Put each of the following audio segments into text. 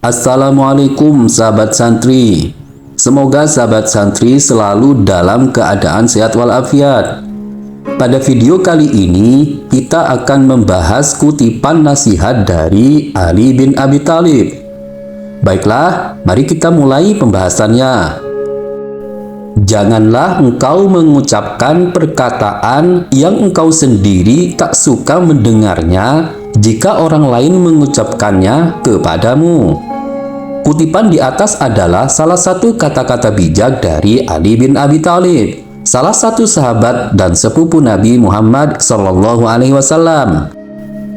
Assalamualaikum sahabat santri. Semoga sahabat santri selalu dalam keadaan sehat walafiat. Pada video kali ini kita akan membahas kutipan nasihat dari Ali bin Abi Thalib. Baiklah, mari kita mulai pembahasannya. Janganlah engkau mengucapkan perkataan yang engkau sendiri tak suka mendengarnya jika orang lain mengucapkannya kepadamu. Kutipan di atas adalah salah satu kata-kata bijak dari Ali bin Abi Thalib, salah satu sahabat dan sepupu Nabi Muhammad SAW.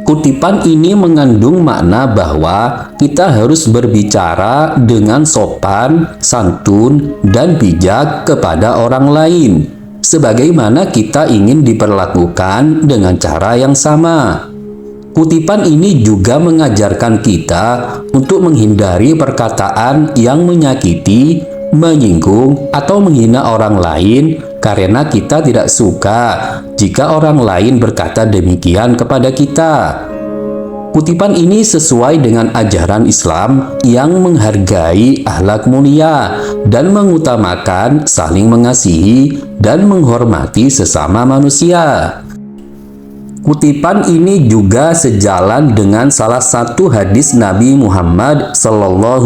Kutipan ini mengandung makna bahwa kita harus berbicara dengan sopan, santun, dan bijak kepada orang lain, sebagaimana kita ingin diperlakukan dengan cara yang sama. Kutipan ini juga mengajarkan kita untuk menghindari perkataan yang menyakiti, menyinggung, atau menghina orang lain karena kita tidak suka jika orang lain berkata demikian kepada kita. Kutipan ini sesuai dengan ajaran Islam yang menghargai akhlak mulia dan mengutamakan saling mengasihi dan menghormati sesama manusia. Kutipan ini juga sejalan dengan salah satu hadis Nabi Muhammad SAW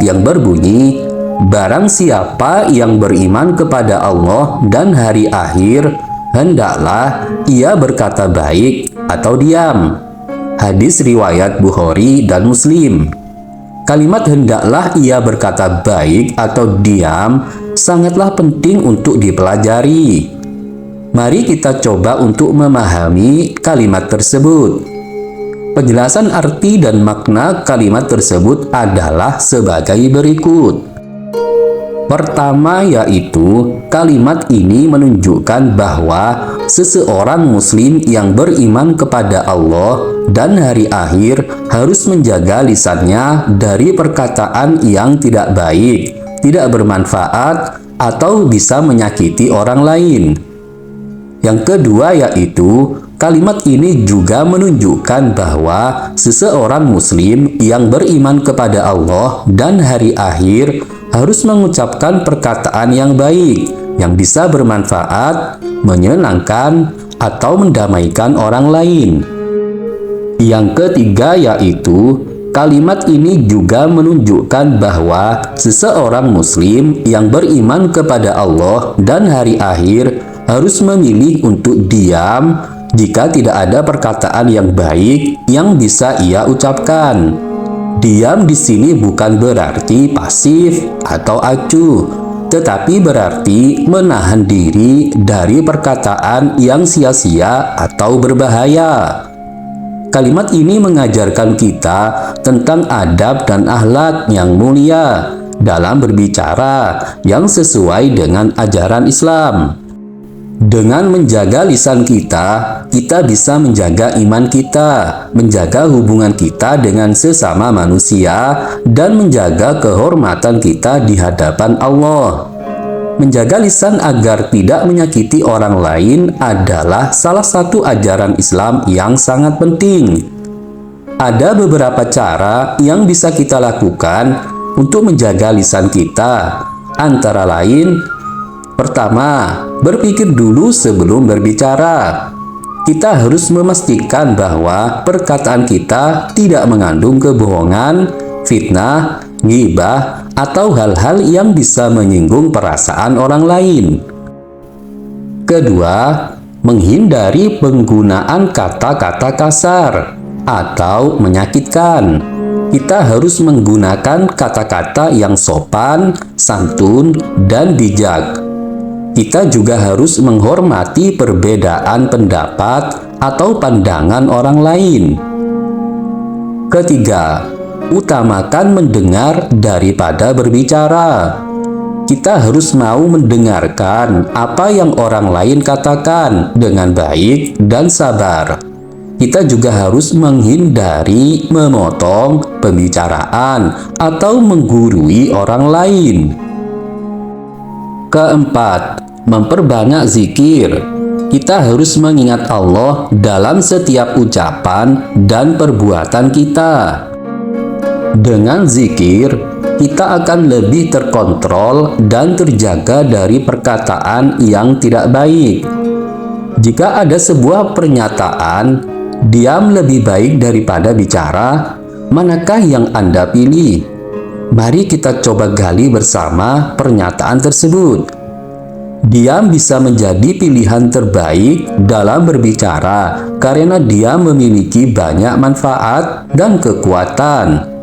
yang berbunyi, barang siapa yang beriman kepada Allah dan hari akhir, hendaklah ia berkata baik atau diam. Hadis riwayat Bukhari dan Muslim. Kalimat hendaklah ia berkata baik atau diam sangatlah penting untuk dipelajari. Mari kita coba untuk memahami kalimat tersebut. Penjelasan arti dan makna kalimat tersebut adalah sebagai berikut. Pertama yaitu, kalimat ini menunjukkan bahwa seseorang muslim yang beriman kepada Allah dan hari akhir harus menjaga lisannya dari perkataan yang tidak baik, tidak bermanfaat, atau bisa menyakiti orang lain. Yang kedua yaitu, kalimat ini juga menunjukkan bahwa seseorang muslim yang beriman kepada Allah dan hari akhir harus mengucapkan perkataan yang baik, yang bisa bermanfaat, menyenangkan, atau mendamaikan orang lain. Yang ketiga yaitu, kalimat ini juga menunjukkan bahwa seseorang muslim yang beriman kepada Allah dan hari akhir harus memilih untuk diam jika tidak ada perkataan yang baik yang bisa ia ucapkan. Diam di sini bukan berarti pasif atau acuh, tetapi berarti menahan diri dari perkataan yang sia-sia atau berbahaya. Kalimat ini mengajarkan kita tentang adab dan akhlak yang mulia dalam berbicara yang sesuai dengan ajaran Islam. Dengan menjaga lisan kita, kita bisa menjaga iman kita, menjaga hubungan kita dengan sesama manusia, dan menjaga kehormatan kita di hadapan Allah. Menjaga lisan agar tidak menyakiti orang lain adalah salah satu ajaran Islam yang sangat penting. Ada beberapa cara yang bisa kita lakukan untuk menjaga lisan kita, antara lain, pertama, berpikir dulu sebelum berbicara. Kita harus memastikan bahwa perkataan kita tidak mengandung kebohongan, fitnah, ghibah, atau hal-hal yang bisa menyinggung perasaan orang lain. Kedua, menghindari penggunaan kata-kata kasar atau menyakitkan. Kita harus menggunakan kata-kata yang sopan, santun, dan bijak. Kita juga harus menghormati perbedaan pendapat atau pandangan orang lain. Ketiga, utamakan mendengar daripada berbicara. Kita harus mau mendengarkan apa yang orang lain katakan dengan baik dan sabar. Kita juga harus menghindari memotong pembicaraan atau menggurui orang lain. Keempat, memperbanyak zikir. Kita harus mengingat Allah dalam setiap ucapan dan perbuatan kita. Dengan zikir, kita akan lebih terkontrol dan terjaga dari perkataan yang tidak baik. Jika ada sebuah pernyataan, diam lebih baik daripada bicara, manakah yang Anda pilih? Mari kita coba gali bersama pernyataan tersebut. Diam bisa menjadi pilihan terbaik dalam berbicara karena dia memiliki banyak manfaat dan kekuatan.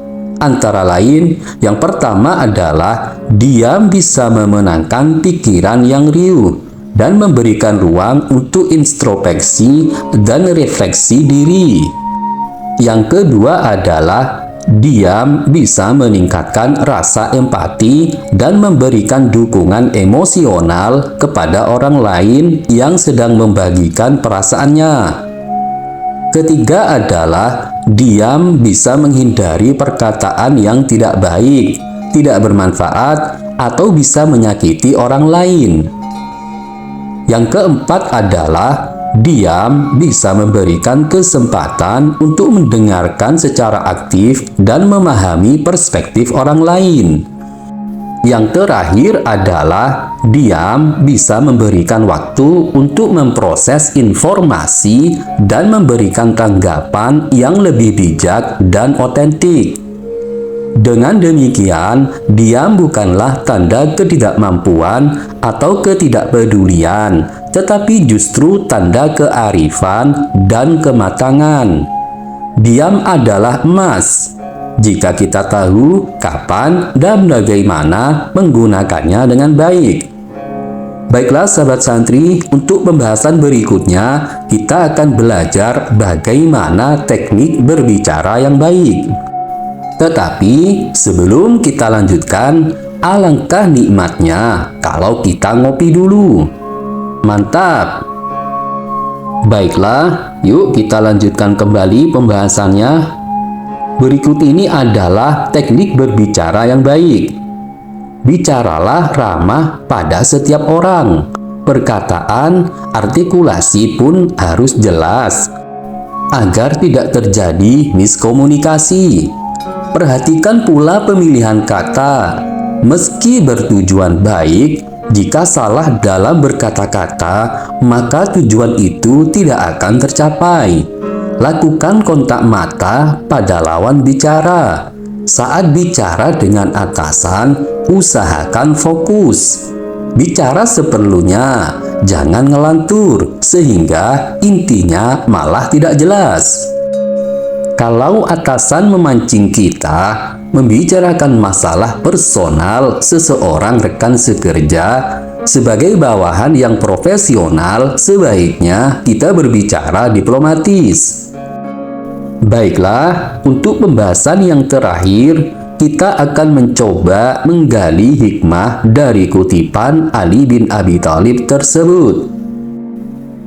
Antara lain, yang pertama adalah diam bisa memenangkan pikiran yang riuh dan memberikan ruang untuk introspeksi dan refleksi diri. Yang kedua adalah diam bisa meningkatkan rasa empati dan memberikan dukungan emosional kepada orang lain yang sedang membagikan perasaannya. Ketiga adalah diam bisa menghindari perkataan yang tidak baik, tidak bermanfaat, atau bisa menyakiti orang lain. Yang keempat adalah diam bisa memberikan kesempatan untuk mendengarkan secara aktif dan memahami perspektif orang lain. Yang terakhir adalah diam bisa memberikan waktu untuk memproses informasi dan memberikan tanggapan yang lebih bijak dan otentik. Dengan demikian, diam bukanlah tanda ketidakmampuan atau ketidakpedulian, tetapi justru tanda kearifan dan kematangan. Diam adalah emas jika kita tahu kapan dan bagaimana menggunakannya dengan baik. Baiklah sahabat santri, untuk pembahasan berikutnya kita akan belajar bagaimana teknik berbicara yang baik. Tetapi sebelum kita lanjutkan, alangkah nikmatnya kalau kita ngopi dulu. Mantap! Baiklah, yuk kita lanjutkan kembali pembahasannya. Berikut ini adalah teknik berbicara yang baik. Bicaralah ramah pada setiap orang. Perkataan, artikulasi pun harus jelas, agar tidak terjadi miskomunikasi. Perhatikan pula pemilihan kata. Meski bertujuan baik, jika salah dalam berkata-kata, maka tujuan itu tidak akan tercapai. Lakukan kontak mata pada lawan bicara. Saat bicara dengan atasan, usahakan fokus. Bicara seperlunya, jangan ngelantur, sehingga intinya malah tidak jelas. Kalau atasan memancing kita, membicarakan masalah personal seseorang rekan sekerja, sebagai bawahan yang profesional, sebaiknya kita berbicara diplomatis. Baiklah, untuk pembahasan yang terakhir, kita akan mencoba menggali hikmah dari kutipan Ali bin Abi Thalib tersebut.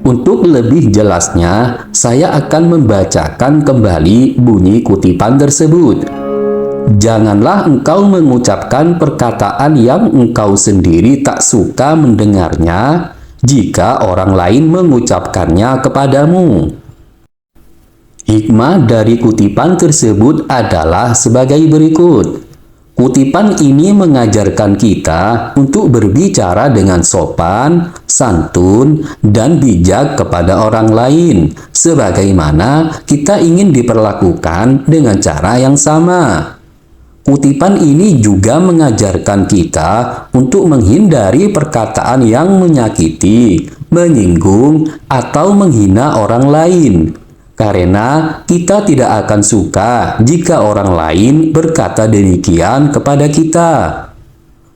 Untuk lebih jelasnya, saya akan membacakan kembali bunyi kutipan tersebut. Janganlah engkau mengucapkan perkataan yang engkau sendiri tak suka mendengarnya jika orang lain mengucapkannya kepadamu. Hikmah dari kutipan tersebut adalah sebagai berikut. Kutipan ini mengajarkan kita untuk berbicara dengan sopan, santun, dan bijak kepada orang lain, sebagaimana kita ingin diperlakukan dengan cara yang sama. Kutipan ini juga mengajarkan kita untuk menghindari perkataan yang menyakiti, menyinggung, atau menghina orang lain. Karena kita tidak akan suka jika orang lain berkata demikian kepada kita.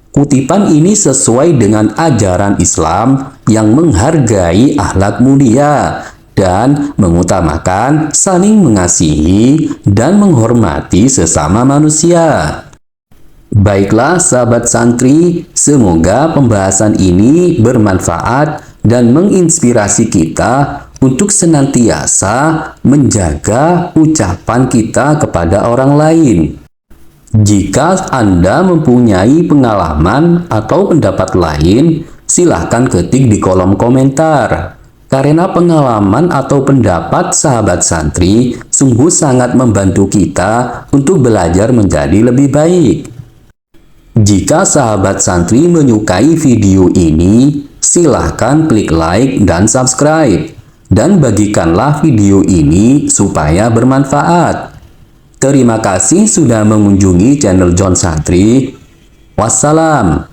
Kutipan ini sesuai dengan ajaran Islam yang menghargai akhlak mulia dan mengutamakan saling mengasihi dan menghormati sesama manusia. Baiklah sahabat santri, semoga pembahasan ini bermanfaat dan menginspirasi kita untuk senantiasa menjaga ucapan kita kepada orang lain. Jika Anda mempunyai pengalaman atau pendapat lain, silahkan ketik di kolom komentar. Karena pengalaman atau pendapat sahabat santri sungguh sangat membantu kita untuk belajar menjadi lebih baik. Jika sahabat santri menyukai video ini, silahkan klik like dan subscribe. Dan bagikanlah video ini supaya bermanfaat. Terima kasih sudah mengunjungi channel John Santri. Wassalam.